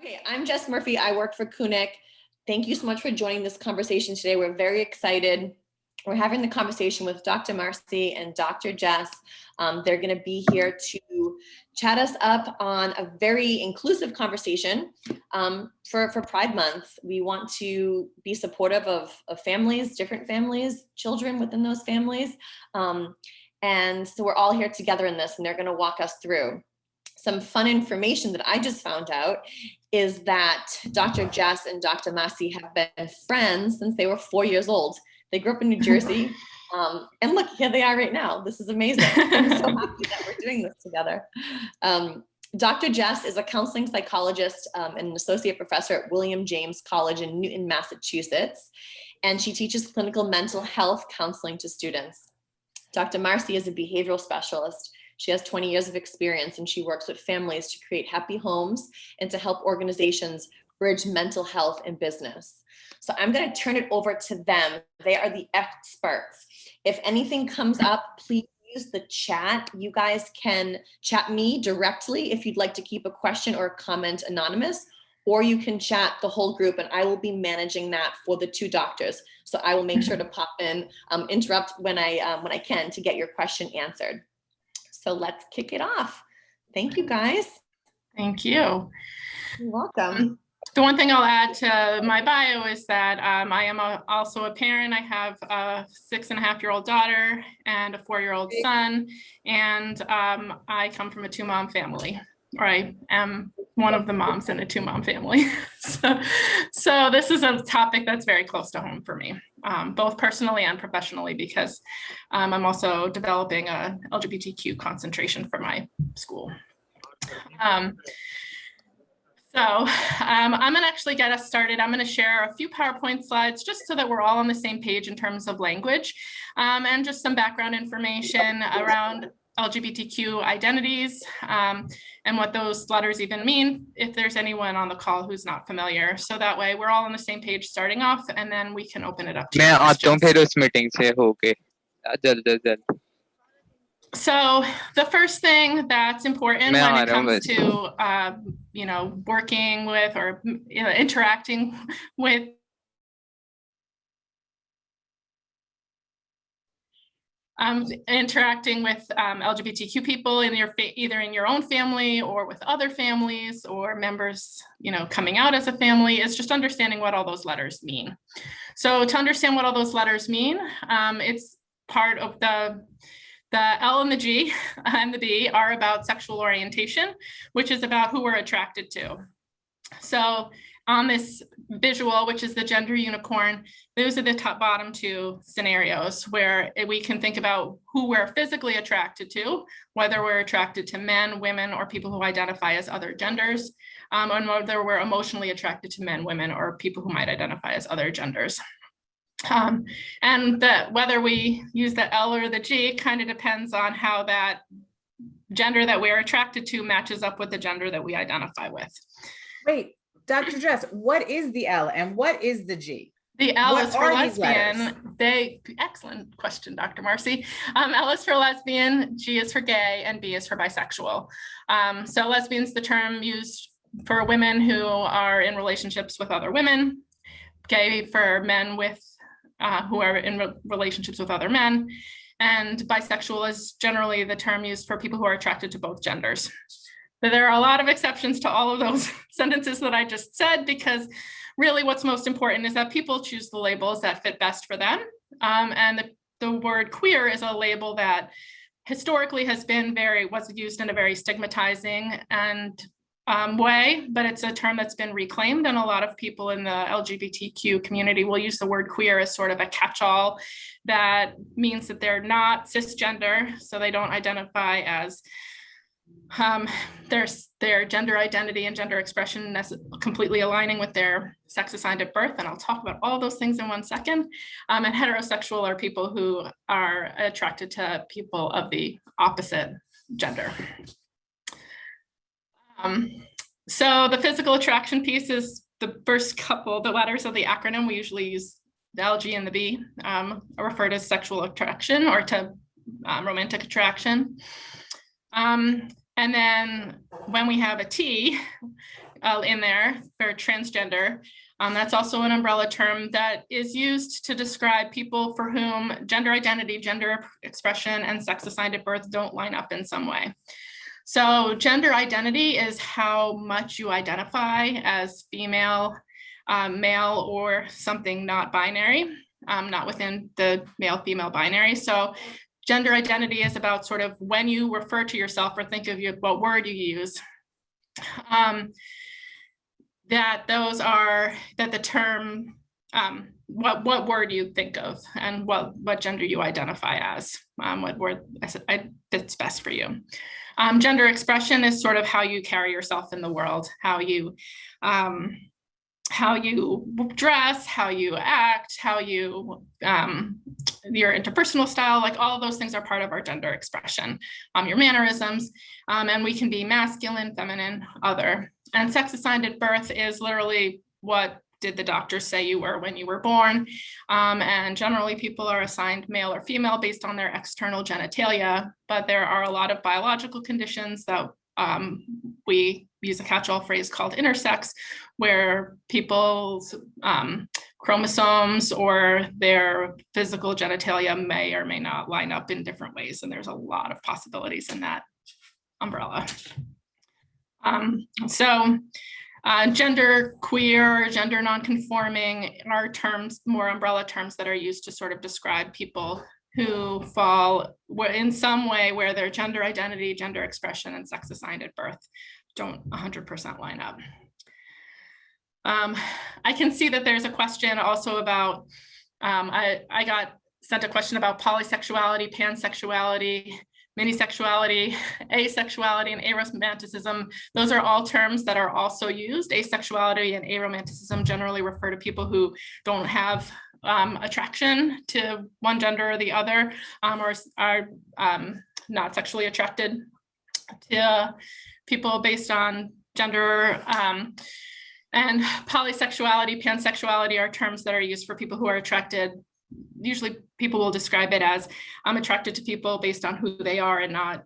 Okay, I'm Jess Murphy. I work for Kunik. Thank you so much for joining this conversation today. We're very excited. We're having the conversation with Dr. Marcie and Dr. Jess. They're going to be here to chat us up on a very inclusive conversation for Pride Month. We want to be supportive of families, different families, children within those families. And so we're all here together in this, and they're going to walk us through. Some fun information that I just found out is that Dr. Jess and Dr. Marcie have been friends since they were 4 years old. They grew up in New Jersey. And look, here they are right now. This is amazing. I'm so happy that we're doing this together. Dr. Jess is a counseling psychologist and an associate professor at William James College in Newton, Massachusetts. And she teaches clinical mental health counseling to students. Dr. Marcie is a behavioral specialist. She has 20 years of experience, and she works with families to create happy homes and to help organizations bridge mental health and business. So I'm going to turn it over to them. They are the experts. If anything comes up, please use the chat. You guys can chat me directly if you'd like to keep a question or a comment anonymous, or you can chat the whole group, and I will be managing that for the two doctors. So I will make sure to pop in, interrupt when I can to get your question answered. So let's kick it off. Thank you, guys. Thank you. You're welcome. The one thing I'll add to my bio is that I am also a parent. I have a 6.5-year-old daughter and a 4-year-old son, and I come from a 2-mom family, or I am one of the moms in a 2-mom family. So this is a topic that's very close to home for me, both personally and professionally, because I'm also developing a LGBTQ concentration for my school. I'm gonna actually get us started. I'm gonna share a few PowerPoint slides just so that we're all on the same page in terms of language, and just some background information around LGBTQ identities, and what those letters even mean, if there's anyone on the call who's not familiar. So that way we're all on the same page starting off, and then we can open it up to questions. So the first thing that's important when it comes to, working with or interacting with LGBTQ people in either in your own family or with other families or members, coming out as a family, is just understanding what all those letters mean. So to understand what all those letters mean, it's part of the L and the G and the B are about sexual orientation, which is about who we're attracted to. So on this visual, which is the gender unicorn, those are the bottom two scenarios where we can think about who we're physically attracted to, whether we're attracted to men, women, or people who identify as other genders, and whether we're emotionally attracted to men, women, or people who might identify as other genders. And whether we use the L or the G kind of depends on how that gender that we're attracted to matches up with the gender that we identify with. Wait, Dr. Jess, what is the L and what is the G? The L is for lesbian. Excellent question, Dr. Marcie. L is for lesbian, G is for gay, and B is for bisexual. So lesbian's the term used for women who are in relationships with other women, gay for men who are in relationships with other men, and bisexual is generally the term used for people who are attracted to both genders. But there are a lot of exceptions to all of those sentences that I just said, because really what's most important is that people choose the labels that fit best for them. And the word queer is a label that historically was used in a very stigmatizing and way, but it's a term that's been reclaimed, and a lot of people in the LGBTQ community will use the word queer as sort of a catch-all that means that they're not cisgender, so they don't identify as their gender identity and gender expression completely aligning with their sex assigned at birth, and I'll talk about all those things in one second. And heterosexual are people who are attracted to people of the opposite gender. So the physical attraction piece is the first couple, the letters of the acronym. We usually use the L, G, and the B, are referred to as sexual attraction or to romantic attraction. And then when we have a T in there for transgender, that's also an umbrella term that is used to describe people for whom gender identity, gender expression, and sex assigned at birth don't line up in some way. So gender identity is how much you identify as female, male, or something not binary, not within the male-female binary. So gender identity is about sort of when you refer to yourself or think of what word you use. That the term, what word you think of and what gender you identify as, what word that's best for you. Gender expression is sort of how you carry yourself in the world, how you dress, how you act, how you, your interpersonal style, like all of those things are part of our gender expression, your mannerisms, and we can be masculine, feminine, other. And sex assigned at birth is literally what did the doctors say you were when you were born. And generally people are assigned male or female based on their external genitalia, but there are a lot of biological conditions that we use a catch-all phrase called intersex, where people's chromosomes or their physical genitalia may or may not line up in different ways. And there's a lot of possibilities in that umbrella. Gender queer, gender nonconforming are terms, more umbrella terms that are used to sort of describe people who fall in some way where their gender identity, gender expression, and sex assigned at birth don't 100% line up. I can see that there's a question also about, I got sent a question about polysexuality, pansexuality, minisexuality, asexuality, and aromanticism. Those are all terms that are also used. Asexuality and aromanticism generally refer to people who don't have attraction to one gender or the other, or are not sexually attracted to people based on gender. And polysexuality, pansexuality are terms that are used for people who are attracted. Usually people will describe it as I'm attracted to people based on who they are and not,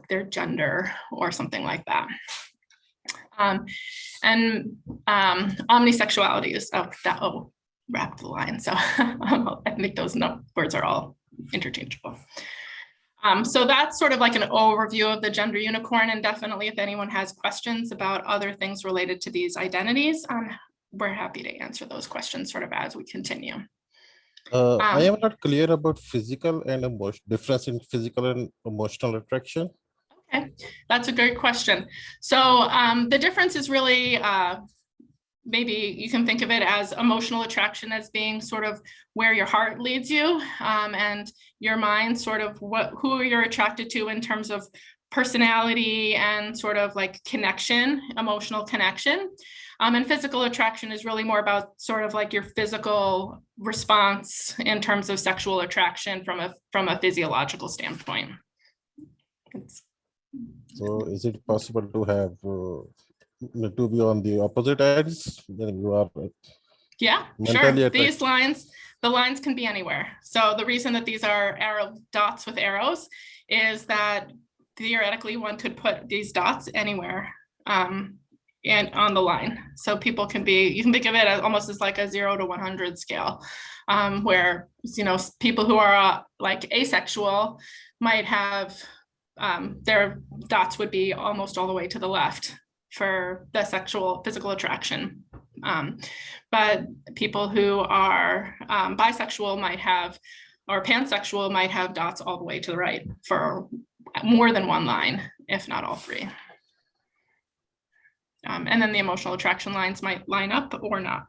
their gender or something like that. Omnisexuality is wrapped the line. So I think those words are all interchangeable. So that's sort of like an overview of the gender unicorn, and definitely if anyone has questions about other things related to these identities, we're happy to answer those questions sort of as we continue. I am not clear about physical and difference in physical and emotional attraction. Okay, that's a great question. So the difference is really, maybe you can think of it as emotional attraction as being sort of where your heart leads you, and your mind sort of who you're attracted to in terms of personality and sort of like connection, emotional connection. And physical attraction is really more about sort of like your physical response in terms of sexual attraction from a physiological standpoint. So is it possible to have to be on the opposite ends? Then you are yeah, sure. These lines, the lines can be anywhere. So the reason that these are dots with arrows is that theoretically one could put these dots anywhere and on the line. So people can be, you can think of it as almost as like a 0 to 100 scale, where, people who are like asexual might have, their dots would be almost all the way to the left for the physical attraction. But people who are bisexual might have, or pansexual might have dots all the way to the right for more than one line, if not all three. And then the emotional attraction lines might line up or not.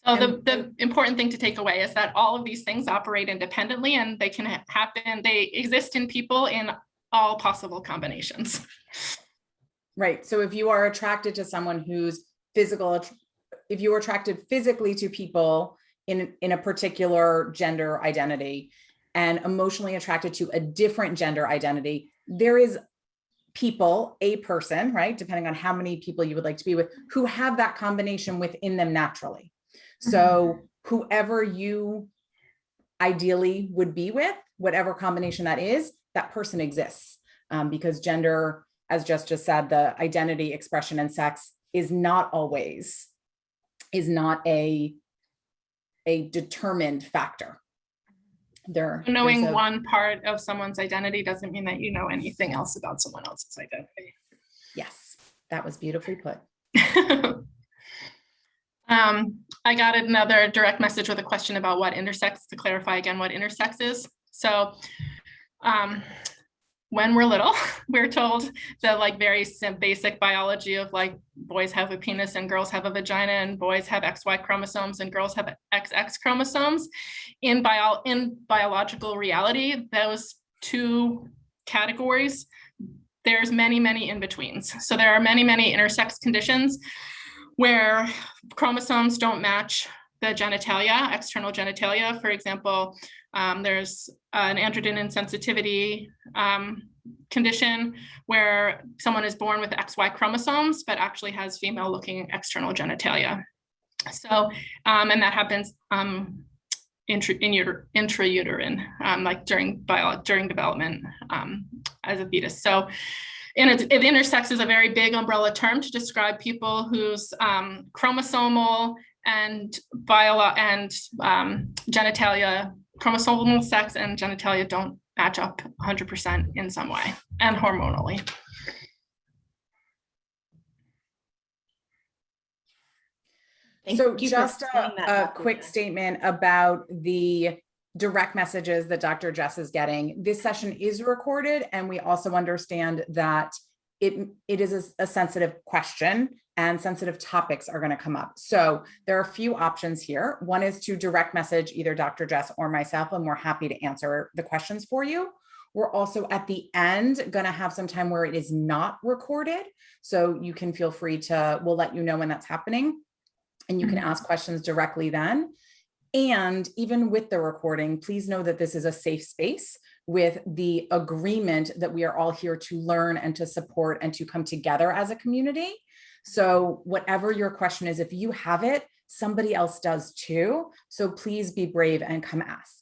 So the important thing to take away is that all of these things operate independently, and they can happen, they exist in people in all possible combinations. Right. So if you are attracted to someone who's physical, if you are attracted physically to people in a particular gender identity and emotionally attracted to a different gender identity, there is a person, right, depending on how many people you would like to be with, who have that combination within them naturally. So whoever you ideally would be with, whatever combination that is, that person exists. because gender, as Jess just said, the identity, expression, and sex is not a determined factor. Knowing one part of someone's identity doesn't mean that you know anything else about someone else's identity. Yes, that was beautifully put. I got another direct message with a question about what intersex, to clarify again what intersex is. So when we're little, we're told that like very basic biology of like boys have a penis and girls have a vagina, and boys have XY chromosomes and girls have XX chromosomes. In biological reality, those two categories, there's many in-betweens. So there are many intersex conditions where chromosomes don't match the genitalia, external genitalia. For example, there's an androgen insensitivity condition where someone is born with XY chromosomes, but actually has female looking external genitalia. So, and that happens intrauterine, like during development as a fetus. So intersex is a very big umbrella term to describe people whose chromosomal and genitalia, chromosomal sex and genitalia don't match up 100% in some way, and hormonally. So just a quick statement about the direct messages that Dr. Jess is getting. This session is recorded, and we also understand that it is a sensitive question and sensitive topics are going to come up. So there are a few options here. One is to direct message either Dr. Jess or myself, and we're happy to answer the questions for you. We're also at the end going to have some time where it is not recorded. So you can feel free to, we'll let you know when that's happening, and you can ask questions directly then. And even with the recording, please know that this is a safe space with the agreement that we are all here to learn and to support and to come together as a community. So whatever your question is, if you have it, somebody else does too. So please be brave and come ask.